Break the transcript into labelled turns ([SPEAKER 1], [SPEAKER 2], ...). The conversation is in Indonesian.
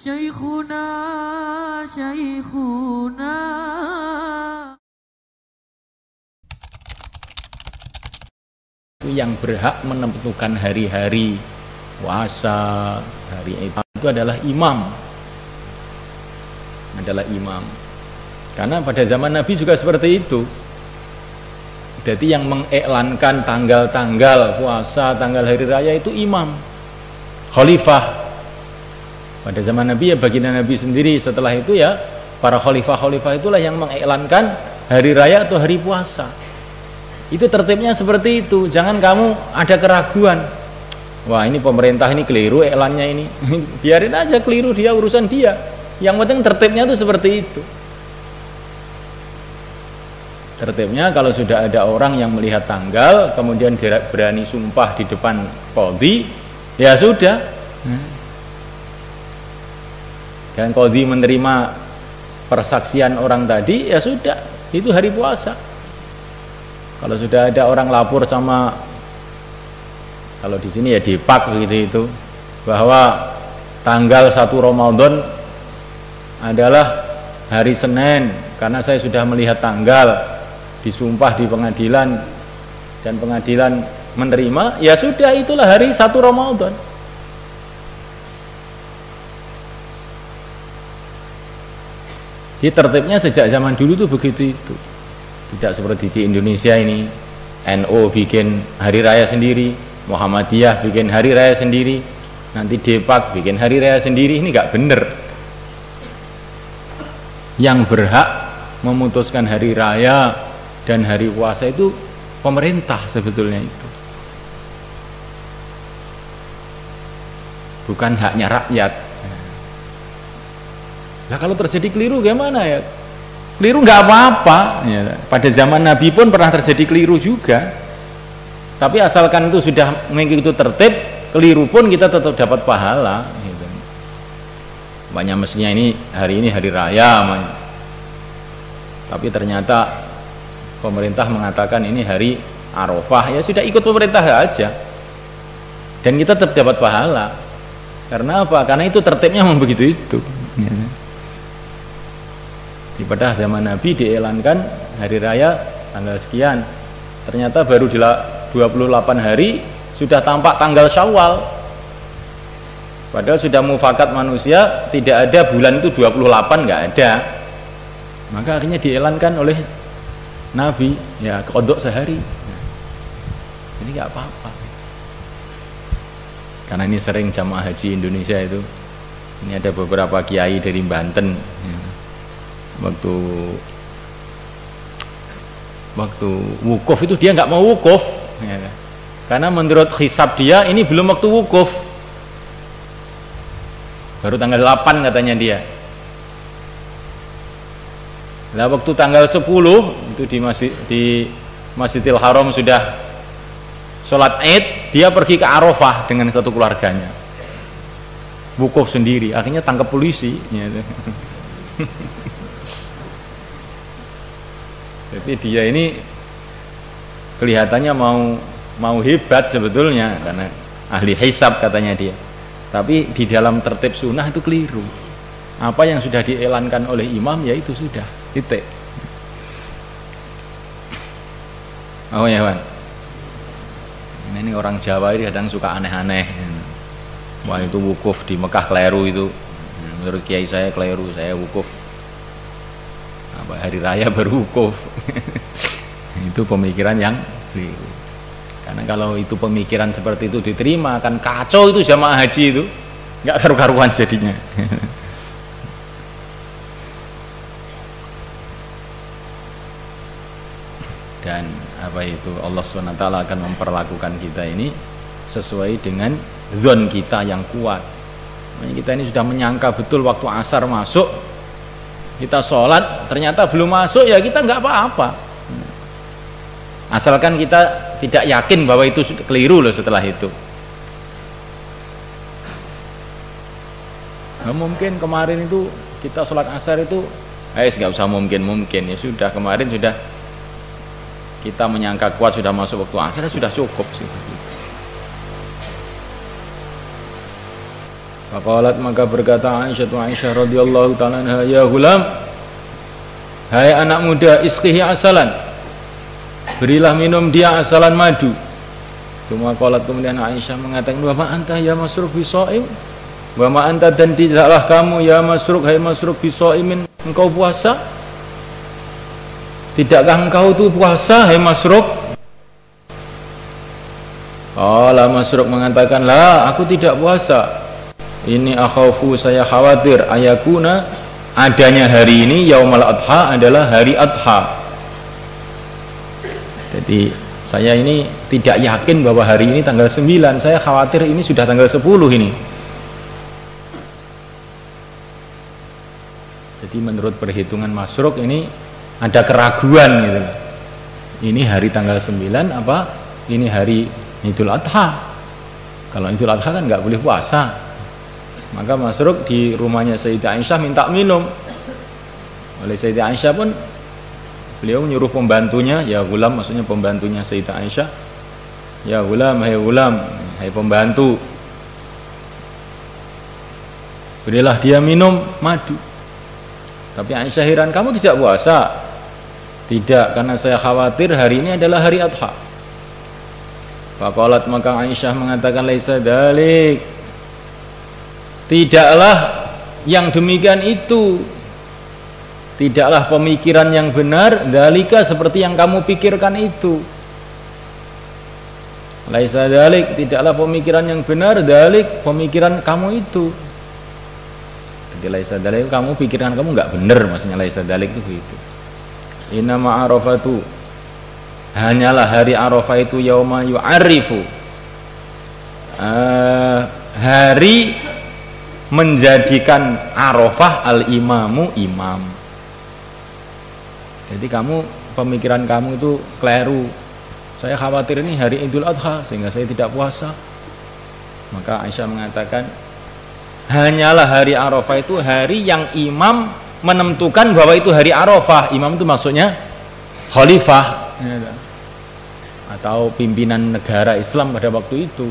[SPEAKER 1] Syekhuna, Syekhuna.
[SPEAKER 2] Yang berhak menentukan hari-hari puasa, hari itu adalah imam. Karena pada zaman Nabi juga seperti itu. Jadi yang mengiklankan tanggal-tanggal puasa, tanggal hari raya itu imam, khalifah. Pada zaman Nabi ya baginda Nabi sendiri, setelah itu ya para khalifah-khalifah itulah yang mengiklankan hari raya atau hari puasa. Itu tertibnya seperti itu. Jangan kamu ada keraguan, wah ini pemerintah ini keliru iklannya ini. Biarin aja keliru, dia urusan dia. Yang penting tertibnya itu seperti itu. Tertibnya kalau sudah ada orang yang melihat tanggal kemudian berani sumpah di depan qadhi, ya sudah. Dan qadhi menerima persaksian orang tadi, ya sudah, itu hari puasa. Kalau sudah ada orang lapor sama, kalau di sini ya Depak begitu itu, bahwa tanggal 1 Ramadan adalah hari Senin karena saya sudah melihat tanggal, disumpah di pengadilan dan pengadilan menerima, ya sudah, itulah hari 1 Ramadan. Di tertibnya sejak zaman dulu tuh begitu itu. Tidak seperti di Indonesia ini, NU bikin hari raya sendiri, Muhammadiyah bikin hari raya sendiri, nanti Depak bikin hari raya sendiri. Ini nggak bener. Yang berhak memutuskan hari raya dan hari puasa itu pemerintah sebetulnya itu, bukan haknya rakyat. Nah kalau terjadi keliru gimana ya? Keliru nggak apa-apa ya. Pada zaman Nabi pun pernah terjadi keliru juga, tapi asalkan itu sudah mengikuti tertib, keliru pun kita tetap dapat pahala gitu. Banyak mestinya ini hari raya, tapi ternyata pemerintah mengatakan ini hari Arafah, ya sudah ikut pemerintah aja dan kita tetap dapat pahala. Karena apa? Karena itu tertibnya memang begitu itu ya. Pada zaman Nabi diiklankan hari raya tanggal sekian, ternyata baru di 28 hari sudah tampak tanggal Syawal, padahal sudah mufakat manusia tidak ada bulan itu 28, nggak ada. Maka akhirnya diiklankan oleh Nabi, ya qadha sehari. Jadi nggak apa-apa, karena ini sering jamaah haji Indonesia itu. Ini ada beberapa kiai dari Banten ya. Waktu wukuf itu dia nggak mau wukuf ya, karena menurut hisab dia ini belum waktu wukuf, baru tanggal 8 katanya dia. Nah waktu tanggal 10 itu di Masjidil Haram sudah sholat Id, dia pergi ke Arafah dengan satu keluarganya, wukuf sendiri. Akhirnya tangkap polisi ya. Jadi dia ini kelihatannya mau hebat sebetulnya karena ahli hisab katanya dia, tapi di dalam tertib sunnah itu keliru. Apa yang sudah diiklankan oleh imam ya itu sudah, titik. Oh ya Wan, ini orang Jawa ini kadang suka aneh-aneh. Wah itu wukuf di Mekah keliru itu, menurut kiai saya keliru, saya wukuf hari raya baru wukuf. Itu pemikiran yang keliru. Karena kalau itu pemikiran seperti itu diterima akan kacau itu jamaah haji itu, nggak karu-karuan jadinya. Dan apa itu, Allah SWT akan memperlakukan kita ini sesuai dengan zon kita yang kuat. Kita ini sudah menyangka betul waktu asar masuk, kita sholat ternyata belum masuk, ya kita nggak apa-apa, asalkan kita tidak yakin bahwa itu keliru loh setelah itu. Nah, mungkin kemarin itu kita sholat asar itu nggak usah mungkin ya sudah, kemarin sudah kita menyangka kuat sudah masuk waktu asar, sudah cukup sih. Faqalat, maka berkata Aisyah radhiyallahu ta'ala anha, ya gulam, hai anak muda, isqihi asalan, berilah minum dia asalan madu. Cuma qalat, kemudian Aisyah mengatakan, wa ma anta ya Masruq bisaim, wa ma anta, dan tidaklah kamu ya Masruq, hai Masruq, bisaimin, engkau puasa? Tidakkah engkau itu puasa, hai Masruq? Qala, Masruq mengatakan, la, aku tidak puasa. Ini akhafu, saya khawatir, ayakuna, adanya hari ini Yaumal Adha adalah hari Adha. Jadi saya ini tidak yakin bahwa hari ini tanggal 9, saya khawatir ini sudah tanggal 10 ini. Jadi menurut perhitungan Masruq ini ada keraguan gitu. Ini hari tanggal 9 apa ini hari Idul Adha? Kalau Idul Adha kan nggak boleh puasa. Maka Masruq di rumahnya Sayyidah Aisyah minta minum. Oleh Sayyidah Aisyah pun beliau menyuruh pembantunya, ya gulam, maksudnya pembantunya Sayyidah Aisyah, ya gulam, hai pembantu, berilah dia minum madu. Tapi Aisyah heran, kamu tidak puasa? Tidak, karena saya khawatir hari ini adalah hari Adha. Faqalat, maka Aisyah mengatakan, laisa dalik, tidaklah yang demikian itu, tidaklah pemikiran yang benar, dalika, seperti yang kamu pikirkan itu. Laisa dalik, tidaklah pemikiran yang benar, dalik, pemikiran kamu itu. Jadi laisa dalik, kamu pikiran kamu nggak benar, maksudnya laisa dalik itu begitu. Innama arafatu, hanyalah hari Arafah itu yauma yu'arifu, hari menjadikan Arafah al-imamu, imam. Jadi kamu, pemikiran kamu itu keliru. Saya khawatir ini hari Idul Adha sehingga saya tidak puasa. Maka Aisyah mengatakan, hanyalah hari Arafah itu hari yang imam menentukan bahwa itu hari Arafah. Imam itu maksudnya khalifah atau pimpinan negara Islam pada waktu itu.